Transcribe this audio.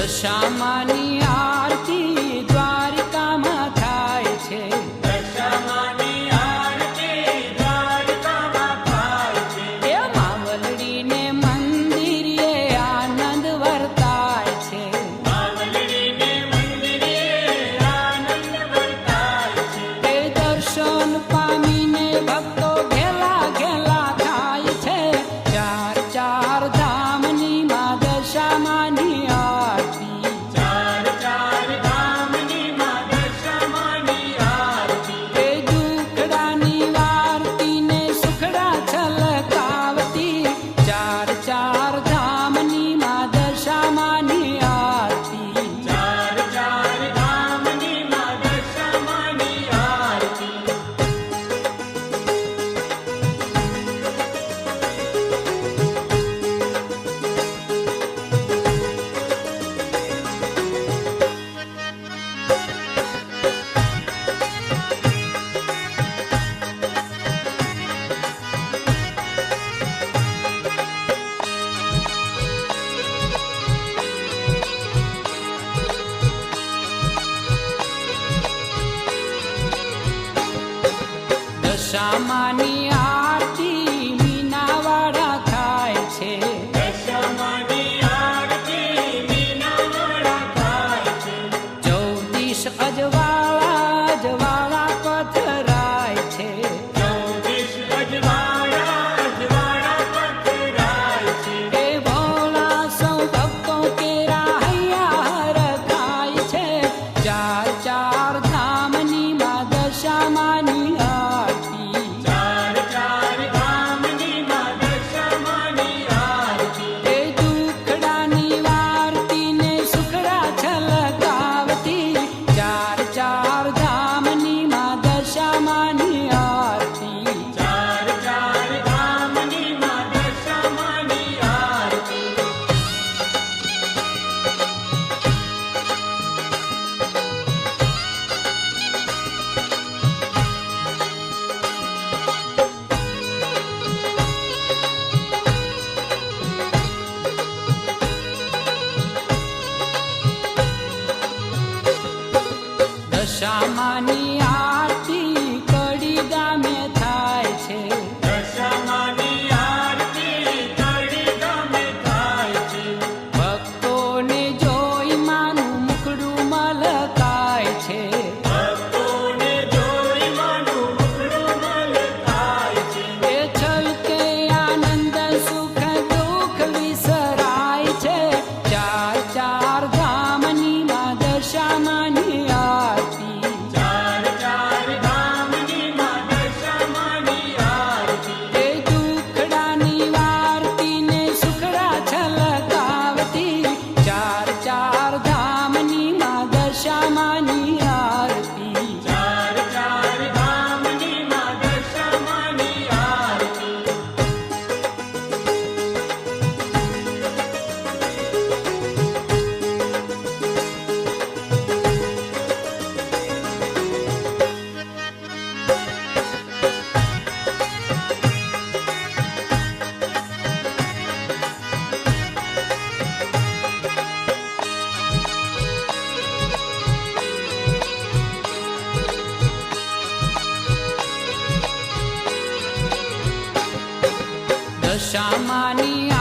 દશામાની આરતી દ્વારિકામાં થાય છે. દશામાની આરતી દ્વારિકામાં થાય છે. એ માવલડીને મંદિરે આનંદ વર્તાય છે. માવલડીને મંદિરે આનંદ વર્તાય છે. એ દર્શન પામીને ભક્તો ઘેલા ઘેલા થાય છે. ચાર ચાર ધામની માં દશામાની આરતી. ચાર ચાર ધામની માં દશામાની આરતી. એ દુખડાની વારતી ને સુખડા છલકાવતી. ચાર ચાર ધામની માં દશામાની આરતી. ચાર ચાર ધામની માં દશામાની આરતી. દશામાની આરતી મીનાવાડા થાય છે. દશામાની આરતી મીનાવાડા થાય છે. 14 અજવાળા અજવાળા પથરાય છે. 14 અજવાળા પથરાય છે. એ ભોળા સૌ ભક્તો કેરા હૈયા હરખાય છે. ચાર ચાર ધામની માં દશામાની આરતી. ચાર ચાર ધામની માં દશામાની આરતી. એ દુખડાની વારતી ને સુખડા છલકાવતી. ચાર ચાર ધામની માં દશામાની આરતી. ચાર ચાર ધામની માં દશામાની આરતી. દશામાની આરતી કડી ગામે થાય છે. દશામાની આરતી કડી ગામે થાય છે. ભક્તોને જોઈ માનું મુખડું મલકાય છે. ભક્તોને જોઈ માનું મુખડું મલકાય છે. એ છલકે આનંદ સુખ દુઃખ વિસરાય છે. ચાર ચાર ધામની માં દશામાની આરતી. ચાર ચાર ધામની માં દશામાની આરતી. એ દુખડાની વારતી ને સુખડા છલકાવતી. ચાર ચાર ધામની માં દશામાની આરતી. ચાર ચાર ધામની માં દશામાની આરતી. દશામાની